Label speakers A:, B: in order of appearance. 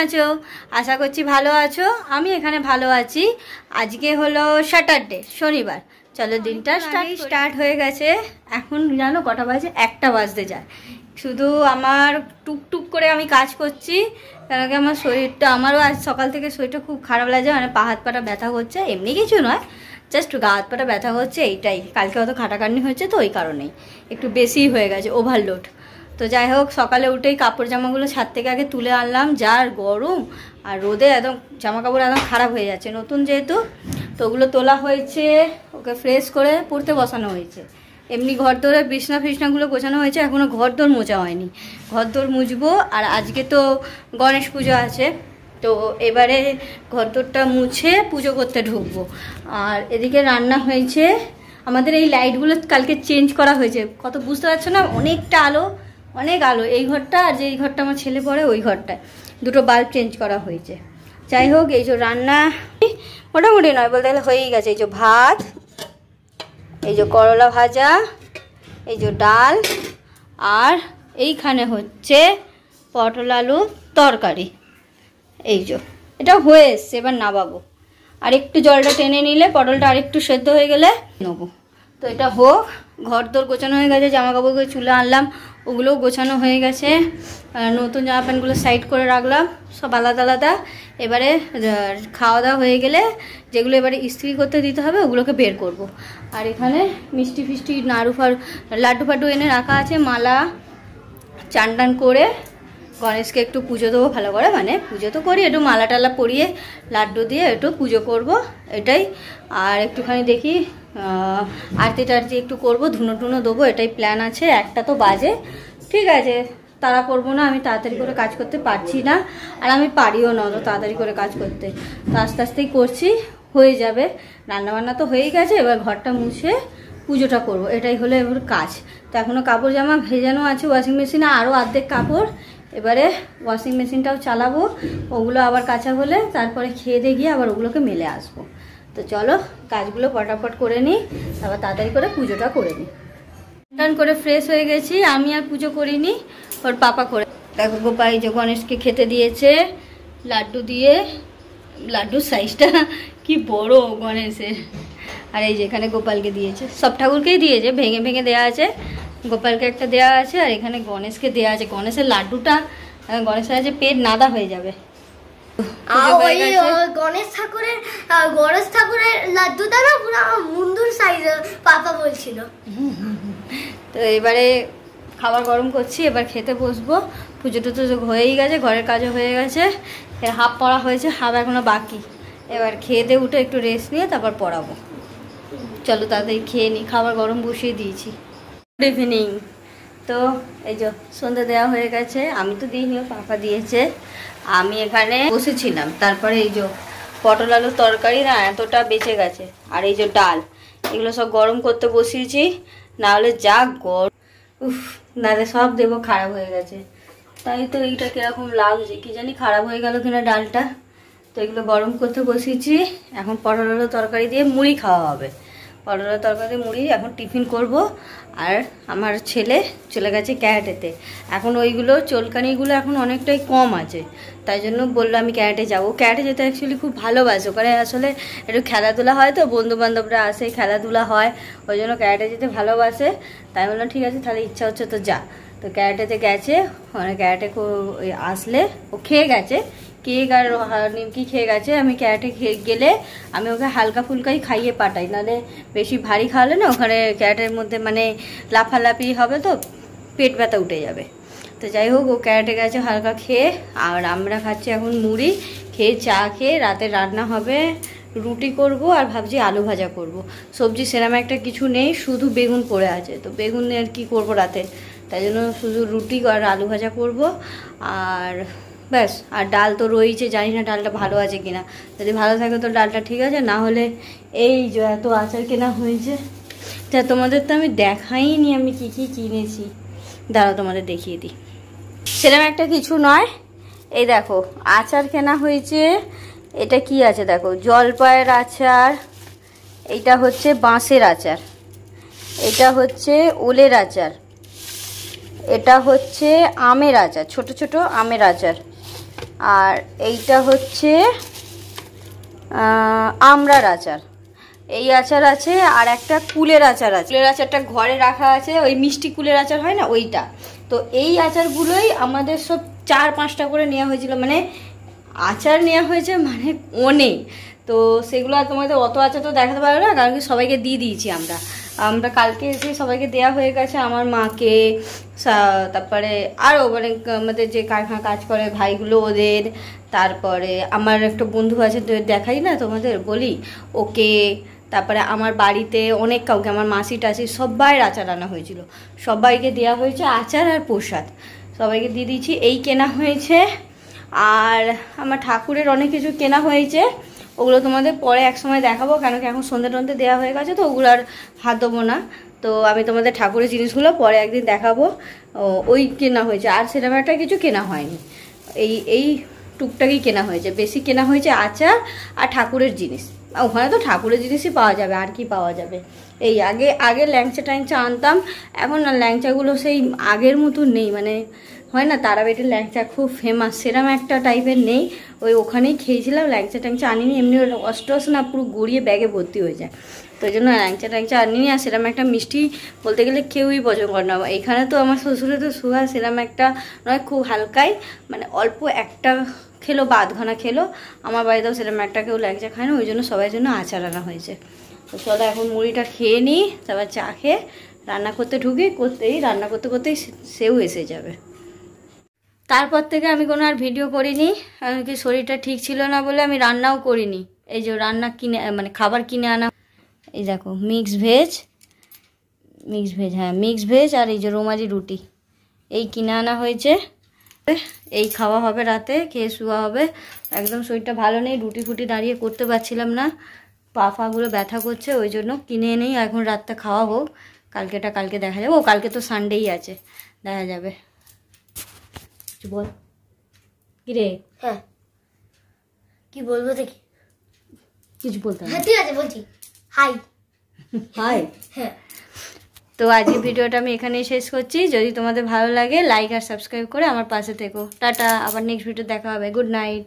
A: আছো? আশা করছি ভালো আছো। আমি এখানে ভালো আছি। আজকে হলো স্যাটারডে, শনিবার। চলো দিনটা স্টার্ট হয়ে গেছে। এখন জানো কটা বাজে? 1টা বাজতে যায়। শুধু আমার টুকটুক করে আমি কাজ করছি, কারণ কি আমার শরীরটা, আমারও আজ সকাল থেকে শরীরটা খুব খারাপ লাগছে, মানে পা হাত পাটা ব্যথা করছে, এমনি কিছু নয়, জাস্ট গা হাত পাটা ব্যথা হচ্ছে, এইটাই। কালকে অত খাটাখাটনি হয়েছে তো ওই কারণেই একটু বেশিই হয়ে গেছে, ওভারলোড। তো যাই হোক, সকালে উঠেই কাপড় জামাগুলো ছাদ থেকে আগে তুলে আনলাম, যার গরম আর রোদে একদম জামা কাপড় একদম খারাপ হয়ে যাচ্ছে, নতুন যেহেতু। তো ওগুলো তোলা হয়েছে, ওকে ফ্রেশ করে পড়তে বসানো হয়েছে। এমনি ঘর দোরে বিছনাগুলো গোছানো হয়েছে, এখনও ঘর দোর মোছা হয়নি। ঘর দোর মুছবো। আর আজকে তো গণেশ পুজো আছে, তো এবারে ঘর দোরটা মুছে পুজো করতে ঢুকবো। আর এদিকে রান্না হয়েছে। আমাদের এই লাইটগুলো কালকে চেঞ্জ করা হয়েছে, কত বুঝতে পারছো না, অনেকটা আলো, অনেক আলো। এই ঘরটা আর যে এই ঘরটা আমার ছেলে পড়ে ওই ঘরটায় দুটো বাল্ব চেঞ্জ করা হয়েছে। যাই হোক, এই যে রান্না মোটামুটি নয় বলতে গেলে হয়েই গেছে। এই যে ভাত, এই যে করলা ভাজা, এই যে ডাল, আর এইখানে হচ্ছে পটল আলু তরকারি। এই যে এটা হয়ে এসছে, এবার নামাবো। আর একটু জলটা টেনে নিলে পটলটা আরেকটু সেদ্ধ হয়ে গেলে নেবো। তো এটা হোক। ঘর দোর গোছানো হয়ে গেছে, জামা কাপড়গুলো চুলে আনলাম, ওগুলোও গোছানো হয়ে গেছে। নতুন জামা প্যান্টগুলো সাইড করে রাখলাম, সব আলাদা আলাদা। এবারে খাওয়া দাওয়া হয়ে গেলে যেগুলো এবারে ইস্ত্রি করতে দিতে হবে ওগুলোকে বের করব। আর এখানে মিষ্টি ফিষ্টি লাড্ডু ফাড্ডু এনে রাখা আছে, মালা, চান টান করে গণেশকে একটু পুজো দেবো ভালো করে, মানে পুজো তো করি, একটু মালা টালা পরিয়ে লাড্ডু দিয়ে একটু পুজো করব, এটাই। আর একটুখানি দেখি আরতি টারতি একটু করবো, ধুনো টুনো দেবো, এটাই প্ল্যান আছে। 1টা তো বাজে, ঠিক আছে, তাড়া করবো না, আমি তাড়াতাড়ি করে কাজ করতে পারছি না, আর আমি পারিও না অত তাড়াতাড়ি করে কাজ করতে। তো আস্তে আস্তেই করছি, হয়ে যাবে। রান্নাবান্না তো হয়েই গেছে, এবার ঘরটা মুছে পুজোটা করব, এটাই হলো এবার কাজ। তো এখনও কাপড় জামা ভেজানো আছে ওয়াশিং মেশিনে, আরও অর্ধেক কাপড়। এবারে ওয়াশিং মেশিনটাও চালাবো, ওগুলো আবার কাঁচা হলে তারপরে খেয়ে দিয়ে গিয়ে আবার ওগুলোকে মেলে আসবো। তো চলো কাজগুলো পটাপট করে নিই, তারপর তাড়াতাড়ি করে পুজোটা করে নিই। টান করে ফ্রেশ হয়ে গেছি, আমি আর পুজো করিনি, ওর পাপা করে। দেখো গোপাল যে গণেশকে খেতে দিয়েছে লাড্ডু দিয়ে, লাড্ডুর সাইজটা কি বড় গণেশের। আর এই যে এখানে গোপালকে দিয়েছে, সব ঠাকুরকেই দিয়েছে, ভেঙে ভেঙে দেওয়া আছে, গোপালকে একটা দেওয়া আছে, আর এখানে গণেশকে দেওয়া আছে। গণেশের লাড্ডুটা, গণেশের আছে পেট নাদা হয়ে যাবে।
B: গণেশ ঠাকুরের লাড্ডুটা না পুরো মুন্ডুর সাইজের, পাপা বলছিল।
A: তো এবারে খাবার গরম করছি, এবার খেতে বসবো। পুজো টুজো হয়েই গেছে, ঘরের কাজও হয়ে গেছে, এর হাফ পড়া হয়েছে, হাফ এখনো বাকি। এবার খেয়ে দিয়ে উঠে একটু রেস্ট নিয়ে তারপর পড়াবো। চলো তাড়াতাড়ি খেয়ে নিই, খাবার গরম বসিয়ে দিয়েছি। Good evening. তো এই যে সন্ধ্যে দেওয়া হয়ে গেছে, আমি তো দিইনি, পাপা দিয়েছে। আমি এখানে বসেছিলাম, তারপরে এই যে পটল আলুর তরকারি না এতটা বেঁচে গেছে, আর এই যে ডাল, এগুলো সব গরম করতে বসিয়েছি, না হলে যা গরম, উফ, নালে সব দেবো খারাপ হয়ে গেছে। তাই তো এইটা কিরকম লাগছে কি জানি, খারাপ হয়ে গেল কিনা ডালটা। তো এগুলো গরম করতে বসিয়েছি, এখন পটল আলুর তরকারি দিয়ে মুড়ি খাওয়া হবে। পটলের তরকারি মুড়ি এখন টিফিন করব। আর আমার ছেলে চলে গেছে ক্যারাটেতে, এখন ওইগুলো চলকানিগুলো এখন অনেকটাই কম আছে, তাই জন্য বললো আমি ক্যারাটে যাবো। ক্যারাটে যেতে অ্যাকচুয়ালি খুব ভালোবাসে, ওখানে আসলে একটু খেলাধুলা হয়, তো বন্ধুবান্ধবরা আসে, খেলাধুলা হয়, ওই জন্য ক্যারাটে যেতে ভালোবাসে। তাই বললাম ঠিক আছে, তাহলে ইচ্ছা হচ্ছে তো যা। তো ক্যারাটেতে গেছে, মানে ক্যারাটে আসলে ও খেয়ে গেছে, কেক আর নিমকি খেয়ে গেছে। আমি ক্যারাটে গেলে আমি ওকে হালকা ফুলকাই খাইয়ে পাঠাই, নাহলে বেশি ভারী খাওয়ালে না ওখানে ক্যারাটের মধ্যে মানে লাফালাফি হবে, তো পেট ব্যথা উঠে যাবে। তো যাই হোক, ও ক্যারাটে গেছে হালকা খেয়ে, আর আমরা খাচ্ছি এখন মুড়ি খেয়ে, চা খেয়ে। রাতে রান্না হবে, রুটি করব, আর ভাবছি আলু ভাজা করব। সবজি সেরকম একটা কিছু নেই, শুধু বেগুন পড়ে আছে, তো বেগুন আর কি করব রাতে, তাই জন্য শুধু রুটি আর আলু ভাজা করব। আর ব্যাস, আর ডাল তো রয়েছে, জানি না ডালটা ভালো আছে কিনা, যদি ভালো থাকে তো ডালটা ঠিক আছে, না হলে এই যে এত আচার কেনা হয়েছে, যা তোমাদের তো আমি দেখাইনি আমি কি কি কিনেছি, দাঁড়াও তোমাদের দেখিয়ে দিই। সেরকম একটা কিছু নয়, এই দেখো আচার কেনা হয়েছে। এটা কি আছে দেখো, জলপাইয়ের আচার, এইটা হচ্ছে বাঁশের আচার, এটা হচ্ছে ওলের আচার, এটা হচ্ছে আমের আচার, ছোট ছোট আমের আচার, আর এইটা হচ্ছে আমড়ার আচার, এই আচার আছে। আর একটা কুলের আচার আছে, কুলের আচারটা ঘরে রাখা আছে, ওই মিষ্টি কুলের আচার হয় না ওইটা। তো এই আচারগুলোই আমাদের সব 4-5টা করে নেওয়া হয়েছিল, মানে আচার নেওয়া হয়েছে মানে অনেক। তো সেগুলো আর তোমাদের অত আচার তো দেখাতে পারবো না, কারণ কি সবাইকে দিয়ে দিয়েছি আমরা কালকে এসে সবাইকে দেওয়া হয়ে গেছে, আমার মাকে, তারপরে আরও মানে আমাদের যে কারখানা কাজ করে ভাইগুলো ওদের, তারপরে আমার একটা বন্ধু আছে দেখাই না তোমাদের বলি ওকে, তারপরে আমার বাড়িতে অনেক কাউকে, আমার মাসি টাসি সবাইয়ের আচার আনা হয়েছিল, সবাইকে দেওয়া হয়েছে আচার আর প্রসাদ, সবাইকে দিয়ে দিয়েছি। এই কেনা হয়েছে। আর আমার ঠাকুরের অনেক কিছু কেনা হয়েছে, ওগুলো তোমাদের পরে এক সময় দেখাবো, কেন কি এখন সন্ধ্যে টন্ধে দেওয়া হয়ে গেছে তো ওগুলো আর হাত দেবো না। তো আমি তোমাদের ঠাকুরের জিনিসগুলো পরে একদিন দেখাবো। ওই কেনা হয়েছে, আর সেরকম একটা কিছু কেনা হয়নি, এই টুকটাকই কেনা হয়েছে, বেশি কেনা হয়েছে আচার আর ঠাকুরের জিনিস। ওখানে তো ঠাকুরের জিনিসই পাওয়া যাবে, আর কি পাওয়া যাবে। এই আগে ল্যাংচা ট্যাংচা আনতাম, এখন না ল্যাংচাগুলো সেই আগের মতো নেই, মানে হয় না তারাপীঠের ল্যাংচা খুব ফেমাস, সেরকম একটা টাইপের নেই। ওখানেই খেয়েছিলাম, ল্যাংচা ট্যাংচা আনিনি, এমনি অষ্টস না পুরো গড়িয়ে ব্যাগে ভর্তি হয়ে যায়, তো ওই জন্য ল্যাংচা ট্যাংচা আনিনি। আর সেরকম একটা মিষ্টি বলতে গেলে কেউই পছন্দ করে না। এখানে তো আমার শ্বশুরে তো সুগার, সেরকম একটা নয়, খুব হালকাই, মানে অল্প একটা খেলো বা আধখানা খেলো। আমার বাড়িতেও সেরকম একটা কেউ ল্যাংচা খায় না, ওই জন্য সবাই জন্য আচার আনা হয়েছে। তো চলো এখন মুড়িটা খেয়ে নিই, তারপর চা খেয়ে রান্না করতে ঢুকি, রান্না করতে করতেই সেও এসে যাবে। তারপর থেকে আমি কোনো আর ভিডিও করিনি, কারণ কি শরীরটা ঠিক ছিল না বলে আমি রান্নাও করিনি। এই যে রান্না কিনে মানে খাবার কিনে আনা, এই দেখো মিক্স ভেজ, হ্যাঁ মিক্স ভেজ, আর এই যে রোমাজি রুটি, এই কিনে আনা হয়েছে। এই খাওয়া হবে, রাতে খেয়ে শোয়া হবে। একদম শরীরটা ভালো নেই, রুটি ফুটি দাঁড়িয়ে করতে পারছিলাম না, পা ফাগুলো ব্যথা করছে, ওই জন্য কিনে এনেই এখন রাতটা খাওয়া হোক, কালকে দেখা যাবে। কালকে তো সানডেই আছে, দেখা যাবে। বল কি রে?
B: হ্যাঁ কি বলবো দেখি,
A: কিছু বলতে হবে?
B: হ্যাঁ ঠিক আছে বলছি, হাই
A: হাই।
B: হ্যাঁ,
A: তো আজকের ভিডিওটা আমি এখানেই শেষ করছি। যদি তোমাদের ভালো লাগে লাইক আর সাবস্ক্রাইব করে আমার পাশে থেকো। টাটা, আবার নেক্সট ভিডিও দেখা হবে। Good night.